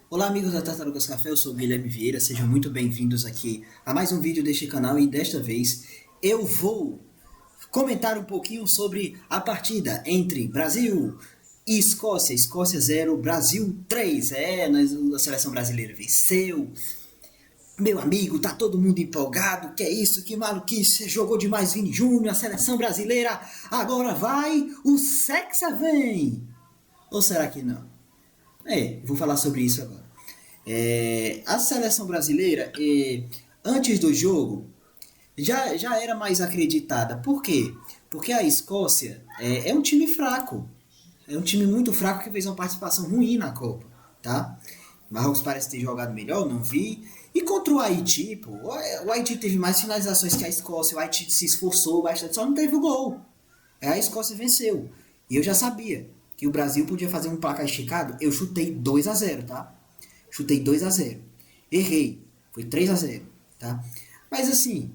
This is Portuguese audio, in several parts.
Olá amigos da Tartarugas Café, eu sou o Guilherme Vieira, sejam muito bem-vindos aqui a mais um vídeo deste canal e desta vez eu vou comentar um pouquinho sobre a partida entre Brasil e Escócia. Escócia 0, Brasil 3. A seleção brasileira venceu. Meu amigo, tá todo mundo empolgado, que é isso, que maluquice, jogou demais Vini Júnior, a seleção brasileira, agora vai, o Sexa vem! Ou será que não? Vou falar sobre isso agora. A seleção brasileira, antes do jogo, já era mais acreditada. Por quê? Porque a Escócia é um time fraco. É um time muito fraco que fez uma participação ruim na Copa. Tá? Marrocos parece ter jogado melhor, não vi. E contra o Haiti, pô, o Haiti teve mais finalizações que a Escócia. O Haiti se esforçou bastante, só não teve o gol. A Escócia venceu. E eu já sabia que o Brasil podia fazer um placar esticado. Eu chutei 2-0, tá? Chutei 2-0. Errei. Foi 3-0, tá? Mas assim,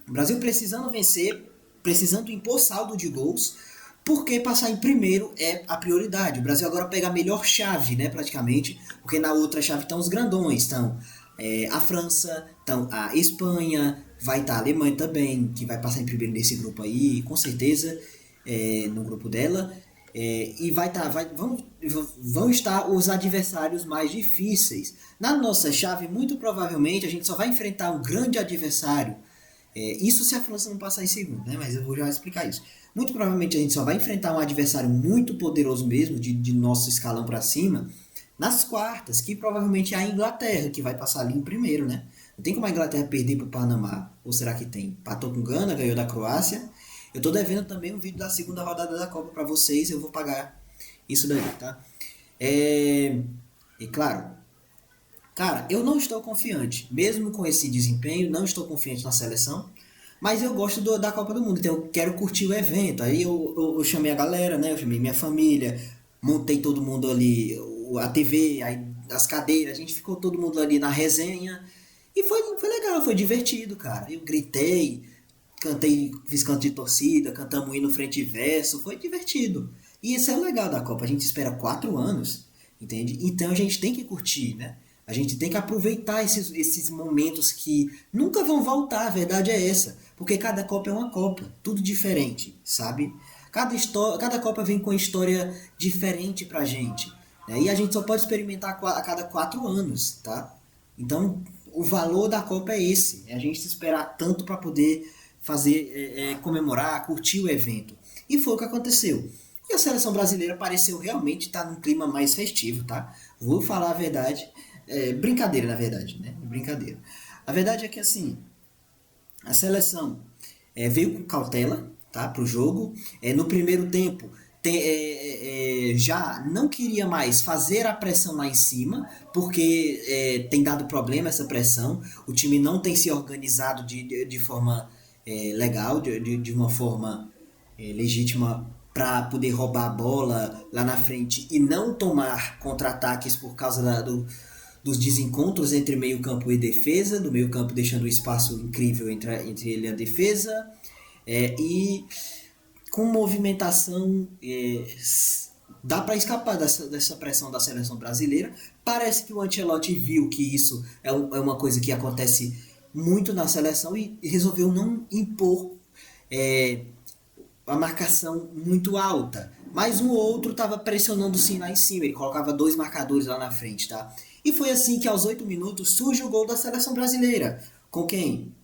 o Brasil precisando vencer, precisando impor saldo de gols, porque passar em primeiro é a prioridade. O Brasil agora pega a melhor chave, né, praticamente, porque na outra chave estão os grandões, estão a França, estão a Espanha, vai estar a Alemanha também, que vai passar em primeiro nesse grupo aí, com certeza, no grupo dela. E vão estar os adversários mais difíceis. Na nossa chave, muito provavelmente, a gente só vai enfrentar um grande adversário. Isso se a França não passar em segundo, né? Mas eu vou já explicar isso. Muito provavelmente a gente só vai enfrentar um adversário muito poderoso mesmo, de nosso escalão para cima, nas quartas, que provavelmente é a Inglaterra, que vai passar ali em primeiro, né? Não tem como a Inglaterra perder para o Panamá, ou será que tem? Patou com Gana, ganhou da Croácia. Eu tô devendo também um vídeo da segunda rodada da Copa para vocês, eu vou pagar isso daí, tá? E claro, cara, eu não estou confiante, mesmo com esse desempenho, não estou confiante na seleção, mas eu gosto da Copa do Mundo, então eu quero curtir o evento. Aí eu chamei a galera, né? Eu chamei minha família, montei todo mundo ali, a TV, aí as cadeiras, a gente ficou todo mundo ali na resenha. E foi legal, foi divertido, cara. Eu gritei, cantei, fiz canto de torcida, cantamos hino frente e verso, foi divertido. E isso é o legal da Copa, a gente espera 4 anos, entende? Então a gente tem que curtir, né? A gente tem que aproveitar esses momentos que nunca vão voltar, a verdade é essa. Porque cada Copa é uma Copa, tudo diferente, sabe? Cada Copa vem com uma história diferente pra gente. Né? E a gente só pode experimentar a cada 4 anos, tá? Então, o valor da Copa é esse. É a gente esperar tanto para poder fazer, comemorar, curtir o evento. E foi o que aconteceu. E a seleção brasileira pareceu realmente estar num clima mais festivo, tá? Vou falar a verdade. Brincadeira, na verdade, né? Brincadeira. A verdade é que, assim, a seleção veio com cautela, tá, para o jogo. No primeiro tempo, já não queria mais fazer a pressão lá em cima, porque tem dado problema essa pressão. O time não tem se organizado de forma legal, de uma forma legítima para poder roubar a bola lá na frente e não tomar contra-ataques por causa dos desencontros entre meio campo e defesa, do meio campo deixando um espaço incrível entre ele e a defesa, e com movimentação dá para escapar dessa pressão da seleção brasileira. Parece que o Ancelotti viu que isso é uma coisa que acontece muito na seleção e resolveu não impor a marcação muito alta. Mas um ou outro estava pressionando sim lá em cima. Ele colocava dois marcadores lá na frente, tá? E foi assim que aos 8 minutos surge o gol da seleção brasileira. Com quem?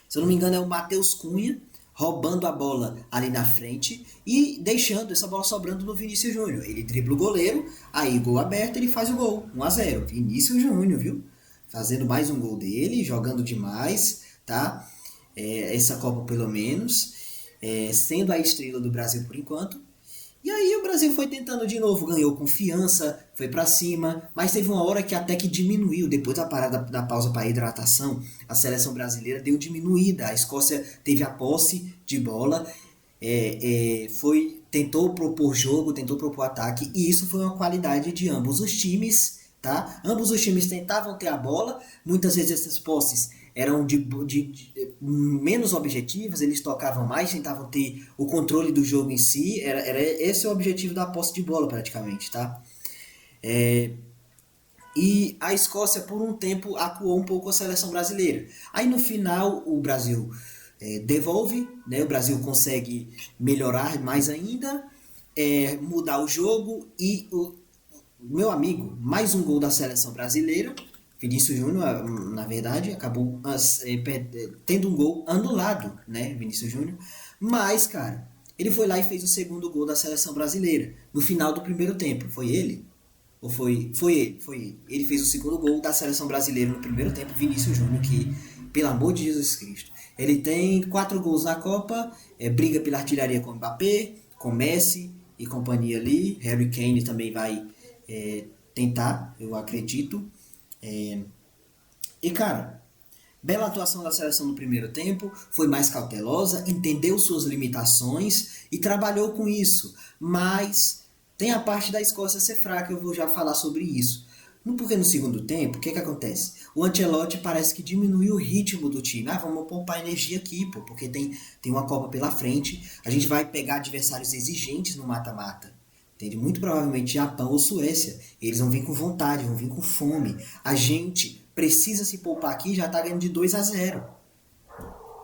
Se eu não me engano é o Matheus Cunha, roubando a bola ali na frente e deixando essa bola sobrando no Vinícius Júnior. Ele dribla o goleiro, aí gol aberto, ele faz o gol. 1-0. Vinícius Júnior, viu? Fazendo mais um gol dele, jogando demais, tá? Essa Copa pelo menos. Sendo a estrela do Brasil por enquanto. E aí o Brasil foi tentando de novo, ganhou confiança, foi para cima, mas teve uma hora que até que diminuiu, depois da parada da pausa para hidratação, a seleção brasileira deu diminuída, a Escócia teve a posse de bola, tentou propor jogo, tentou propor ataque, e isso foi uma qualidade de ambos os times, tá? Ambos os times tentavam ter a bola, muitas vezes essas posses eram menos objetivas, eles tocavam mais, tentavam ter o controle do jogo em si, era esse o objetivo da posse de bola praticamente, tá? E a Escócia, por um tempo, acuou um pouco a seleção brasileira. Aí no final, o Brasil devolve, né? O Brasil consegue melhorar mais ainda, mudar o jogo e meu amigo, mais um gol da seleção brasileira. Vinícius Júnior, na verdade, acabou tendo um gol anulado, né, Vinícius Júnior. Mas, cara, ele foi lá e fez o segundo gol da seleção brasileira no final do primeiro tempo. Foi ele? Ou foi? Foi ele, foi ele. Ele fez o segundo gol da seleção brasileira no primeiro tempo, Vinícius Júnior, que, pelo amor de Jesus Cristo, ele tem 4 gols na Copa, briga pela artilharia com o Mbappé, com Messi e companhia ali. Harry Kane também vai tentar, eu acredito. E cara, bela atuação da seleção no primeiro tempo, foi mais cautelosa, entendeu suas limitações e trabalhou com isso. Mas tem a parte da Escócia ser fraca, eu vou já falar sobre isso. Porque no segundo tempo, o que acontece? O Ancelotti parece que diminuiu o ritmo do time. Vamos poupar energia aqui, pô, porque tem uma Copa pela frente. A gente vai pegar adversários exigentes no mata-mata. Entende? Muito provavelmente Japão ou Suécia. Eles vão vir com vontade, vão vir com fome. A gente precisa se poupar aqui e já tá ganhando de 2-0.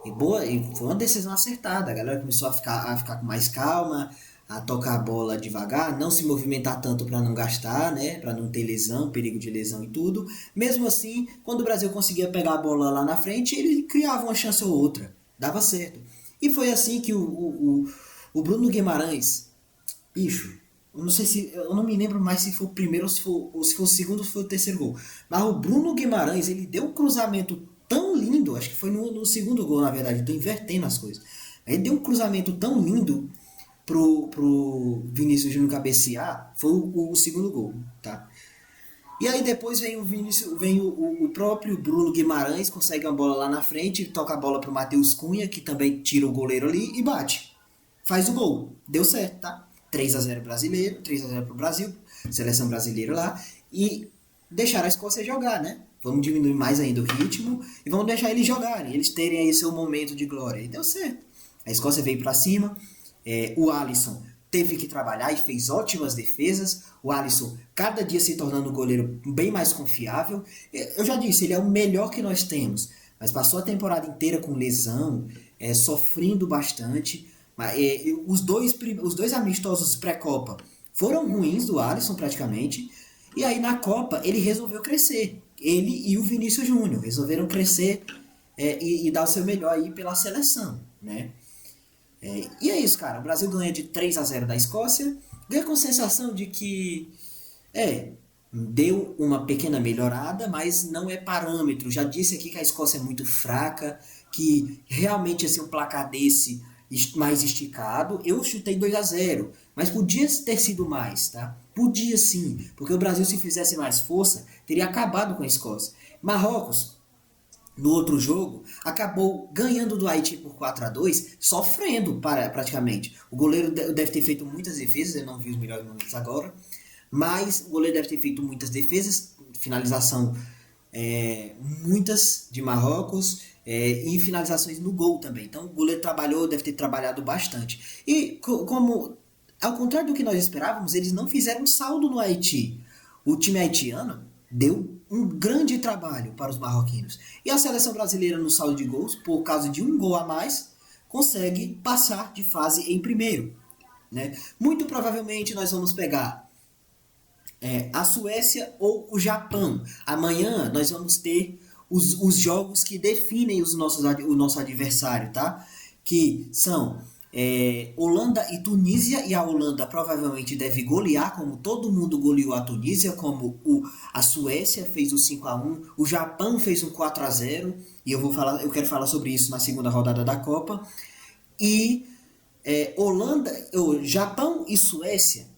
E foi uma decisão acertada. A galera começou a ficar com mais calma, a tocar a bola devagar, não se movimentar tanto para não gastar, né? Para não ter lesão, perigo de lesão e tudo. Mesmo assim, quando o Brasil conseguia pegar a bola lá na frente, ele criava uma chance ou outra. Dava certo. E foi assim que o Bruno Guimarães, bicho, eu não me lembro mais se foi o primeiro ou se foi o segundo ou se foi o terceiro gol. Mas o Bruno Guimarães, ele deu um cruzamento tão lindo, acho que foi no segundo gol, na verdade, estou invertendo as coisas. Ele deu um cruzamento tão lindo pro Vinícius Júnior cabecear, foi o segundo gol, tá? E aí depois vem o próprio Bruno Guimarães, consegue uma bola lá na frente, toca a bola pro Matheus Cunha, que também tira o goleiro ali e bate. Faz o gol. Deu certo, tá? 3-0 brasileiro, 3-0 pro Brasil, seleção brasileira lá, e deixar a Escócia jogar, né? Vamos diminuir mais ainda o ritmo e vamos deixar eles jogarem, eles terem aí seu momento de glória. E deu certo. A Escócia veio pra cima, o Alisson teve que trabalhar e fez ótimas defesas. O Alisson cada dia se tornando um goleiro bem mais confiável. Eu já disse, ele é o melhor que nós temos, mas passou a temporada inteira com lesão, sofrendo bastante. Os dois amistosos pré-Copa foram ruins do Alisson praticamente. E aí na Copa ele resolveu crescer. Ele e o Vinícius Júnior resolveram crescer e dar o seu melhor aí pela seleção, né? E é isso, cara. O Brasil ganha de 3-0 da Escócia. Ganha com a sensação de que deu uma pequena melhorada, mas não é parâmetro. Já disse aqui que a Escócia é muito fraca, que realmente assim, um placar desse mais esticado. Eu chutei 2-0, mas podia ter sido mais, tá? Podia sim, porque o Brasil, se fizesse mais força, teria acabado com a Escócia. Marrocos, no outro jogo, acabou ganhando do Haiti por 4-2, sofrendo praticamente. O goleiro deve ter feito muitas defesas, eu não vi os melhores momentos agora, mas o goleiro deve ter feito muitas defesas, finalização muitas de Marrocos, e finalizações no gol também. Então o goleiro deve ter trabalhado bastante. E como, ao contrário do que nós esperávamos, eles não fizeram saldo no Haiti. O time haitiano deu um grande trabalho para os marroquinos. E a seleção brasileira no saldo de gols, por causa de um gol a mais, consegue passar de fase em primeiro, né? Muito provavelmente nós vamos pegar a Suécia ou o Japão. Amanhã nós vamos ter os jogos que definem o nosso adversário, tá? Que são Holanda e Tunísia, e a Holanda provavelmente deve golear, como todo mundo goleou a Tunísia, como a Suécia fez o 5-1, o Japão fez um 4-0, e eu quero falar sobre isso na segunda rodada da Copa. E Japão e Suécia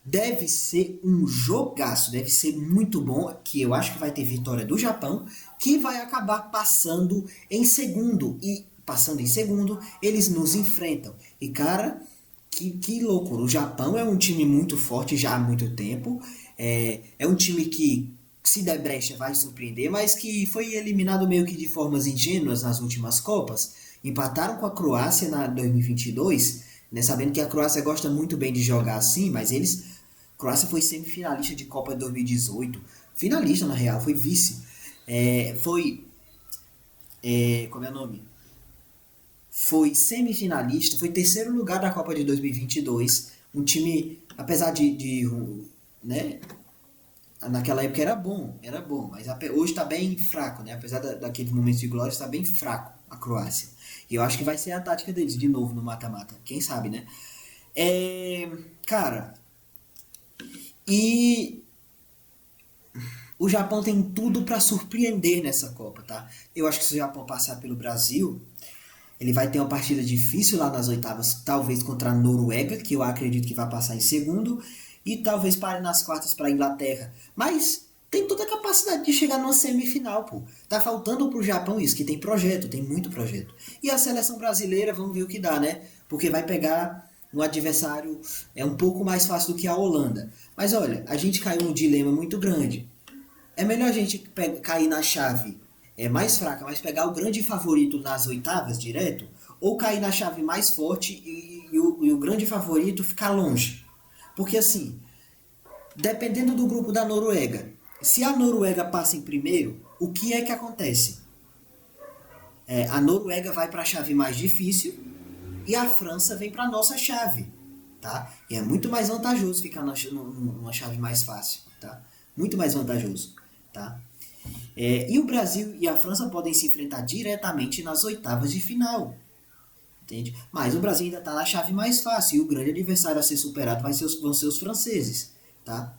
deve ser um jogaço, deve ser muito bom, que eu acho que vai ter vitória do Japão, que vai acabar passando em segundo, e passando em segundo, eles nos enfrentam. E cara, que loucura, o Japão é um time muito forte já há muito tempo, é um time que, se der brecha, vai surpreender, mas que foi eliminado meio que de formas ingênuas nas últimas Copas. Empataram com a Croácia na 2022, né, sabendo que a Croácia gosta muito bem de jogar assim, mas eles Croácia foi semifinalista de Copa de 2018, finalista na real, foi vice. Como é o nome? Foi semifinalista, foi terceiro lugar da Copa de 2022. Um time, apesar né, naquela época era bom, mas hoje está bem fraco, né? Apesar daqueles momentos de glória, está bem fraco a Croácia. E eu acho que vai ser a tática deles de novo no mata-mata, quem sabe, né? Cara, e o Japão tem tudo para surpreender nessa Copa, tá? Eu acho que se o Japão passar pelo Brasil, ele vai ter uma partida difícil lá nas oitavas, talvez contra a Noruega, que eu acredito que vai passar em segundo, e talvez pare nas quartas para a Inglaterra. Mas tem toda a capacidade de chegar numa semifinal, pô. Tá faltando pro Japão isso, que tem projeto, tem muito projeto. E a seleção brasileira, vamos ver o que dá, né? Porque vai pegar um adversário um pouco mais fácil do que a Holanda. Mas olha, a gente caiu num dilema muito grande. É melhor a gente cair na chave mais fraca, mas pegar o grande favorito nas oitavas direto, ou cair na chave mais forte e o grande favorito ficar longe. Porque assim, dependendo do grupo da Noruega, se a Noruega passa em primeiro, o que é que acontece? A Noruega vai para a chave mais difícil e a França vem para a nossa chave. Tá? E é muito mais vantajoso ficar numa chave mais fácil. Tá? Muito mais vantajoso. Tá? E o Brasil e a França podem se enfrentar diretamente nas oitavas de final. Entende? Mas o Brasil ainda está na chave mais fácil e o grande adversário a ser superado vão ser os franceses. Tá?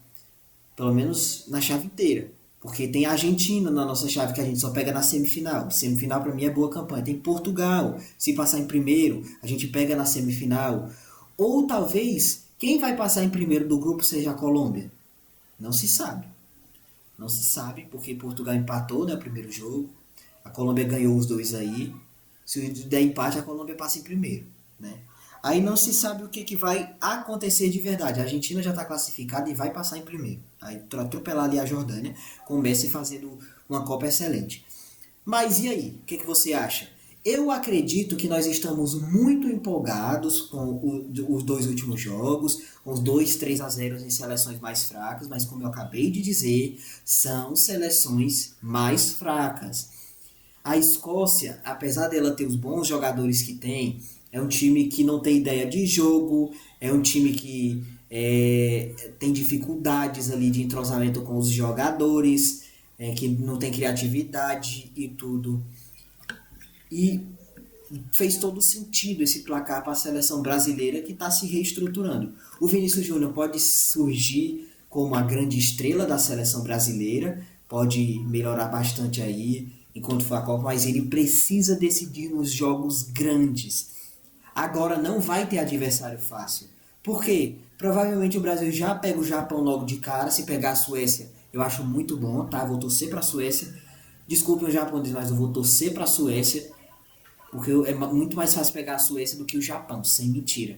Pelo menos na chave inteira. Porque tem a Argentina na nossa chave que a gente só pega na semifinal. Semifinal para mim é boa campanha. Tem Portugal. Se passar em primeiro, a gente pega na semifinal. Ou talvez quem vai passar em primeiro do grupo seja a Colômbia. Não se sabe. Não se sabe porque Portugal empatou, né, o primeiro jogo. A Colômbia ganhou os dois aí. Se der empate, a Colômbia passa em primeiro. Né? Aí não se sabe o que vai acontecer de verdade. A Argentina já está classificada e vai passar em primeiro. Aí atropelar ali a Jordânia, com o Messi fazendo uma Copa excelente. Mas e aí? O que você acha? Eu acredito que nós estamos muito empolgados com os dois últimos jogos, com os 2-3-0 em seleções mais fracas, mas como eu acabei de dizer, são seleções mais fracas. A Escócia, apesar dela ter os bons jogadores que tem, é um time que não tem ideia de jogo, é um time que tem dificuldades ali de entrosamento com os jogadores, que não tem criatividade e tudo. E fez todo sentido esse placar para a seleção brasileira que está se reestruturando. O Vinícius Júnior pode surgir como a grande estrela da seleção brasileira, pode melhorar bastante aí enquanto for a Copa, mas ele precisa decidir nos jogos grandes. Agora não vai ter adversário fácil. Por quê? Provavelmente o Brasil já pega o Japão logo de cara. Se pegar a Suécia, eu acho muito bom, tá? Vou torcer para a Suécia. Desculpem os japoneses, mas eu vou torcer para a Suécia. Porque é muito mais fácil pegar a Suécia do que o Japão, sem mentira.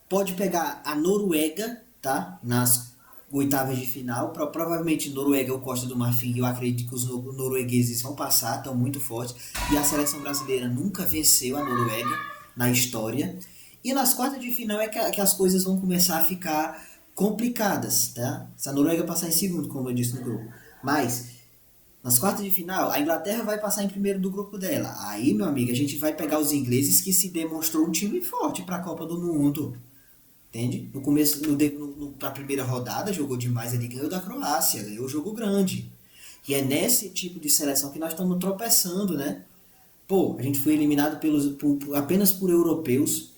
Pode pegar a Noruega, tá? Nas oitavas de final. Provavelmente Noruega ou Costa do Marfim. Eu acredito que os noruegueses vão passar, estão muito fortes. E a seleção brasileira nunca venceu a Noruega na história. E nas quartas de final é que as coisas vão começar a ficar complicadas, tá? Se a Noruega passar em segundo, como eu disse no grupo. Mas nas quartas de final, a Inglaterra vai passar em primeiro do grupo dela. Aí, meu amigo, a gente vai pegar os ingleses que se demonstrou um time forte para a Copa do Mundo. Entende? No começo, na primeira rodada, jogou demais. Ele ganhou da Croácia, ganhou o jogo grande. E é nesse tipo de seleção que nós estamos tropeçando, né? Pô, a gente foi eliminado apenas por europeus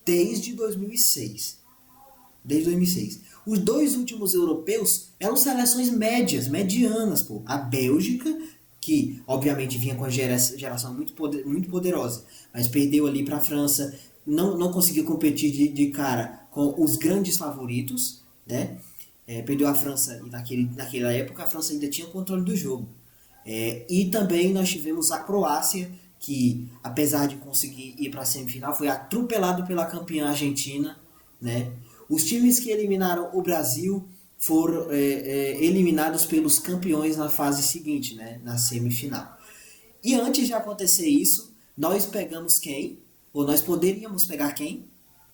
desde 2006. Desde 2006. Os dois últimos europeus eram seleções medianas, pô. A Bélgica, que obviamente vinha com a geração muito poderosa, mas perdeu ali para a França, não conseguiu competir de cara com os grandes favoritos, né? Perdeu a França e naquela época a França ainda tinha controle do jogo. E também nós tivemos a Croácia, que apesar de conseguir ir para a semifinal, foi atropelado pela campeã Argentina, né? Os times que eliminaram o Brasil foram eliminados pelos campeões na fase seguinte, né? Na semifinal. E antes de acontecer isso, nós pegamos quem? Ou nós poderíamos pegar quem?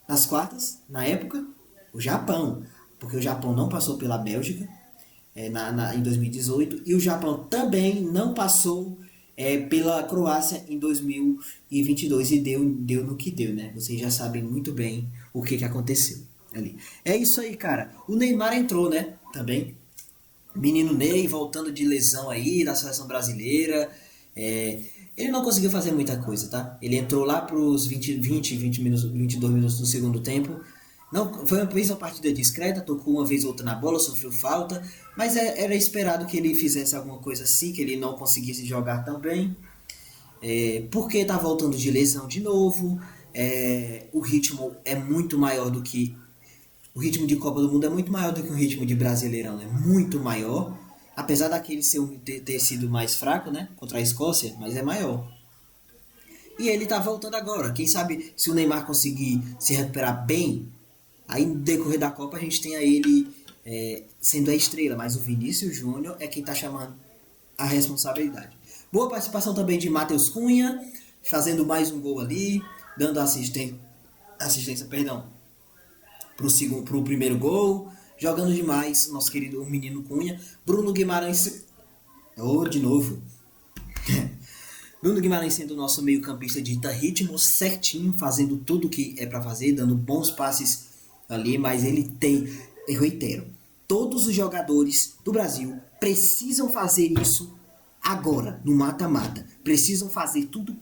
Nas quartas, na época? O Japão, porque o Japão não passou pela Bélgica em 2018 e o Japão também não passou pela Croácia em 2022 e deu no que deu, né? Vocês já sabem muito bem o que aconteceu ali. É isso aí, cara. O Neymar entrou, né? Também. Menino Ney voltando de lesão aí da seleção brasileira. É, ele não conseguiu fazer muita coisa, tá? Ele entrou lá pros 20 minutos, 22 minutos do segundo tempo. Não, foi uma partida discreta, tocou uma vez ou outra na bola, sofreu falta, mas era esperado que ele fizesse alguma coisa assim, que ele não conseguisse jogar tão bem, porque tá voltando de lesão de novo, o ritmo é muito maior do que o ritmo de Copa do Mundo é muito maior do que o ritmo de Brasileirão, é muito maior. Apesar daquele ter sido mais fraco, né? Contra a Escócia, mas é maior. E ele tá voltando agora. Quem sabe se o Neymar conseguir se recuperar bem, aí no decorrer da Copa a gente tem aí ele sendo a estrela, mas o Vinícius Júnior é quem tá chamando a responsabilidade. Boa participação também de Matheus Cunha, fazendo mais um gol ali, dando assistência, perdão, pro primeiro gol, jogando demais, nosso querido menino Cunha. Bruno Guimarães, de novo. Bruno Guimarães sendo o nosso meio-campista de ritmo certinho, fazendo tudo o que é para fazer, dando bons passes ali, mas ele tem, eu reitero, todos os jogadores do Brasil precisam fazer isso agora, no mata-mata. Precisam fazer tudo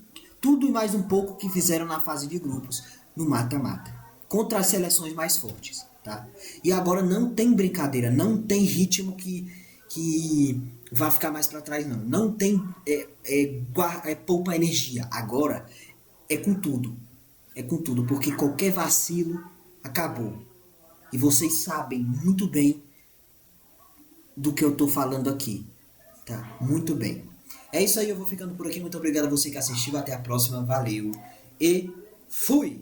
e mais um pouco que fizeram na fase de grupos, no mata-mata, contra as seleções mais fortes, tá? E agora não tem brincadeira, não tem ritmo que vai ficar mais para trás, não. Não tem poupa energia. Agora é com tudo. É com tudo, porque qualquer vacilo acabou. E vocês sabem muito bem do que eu tô falando aqui, tá? Muito bem. É isso aí, eu vou ficando por aqui. Muito obrigado a você que assistiu. Até a próxima. Valeu e fui!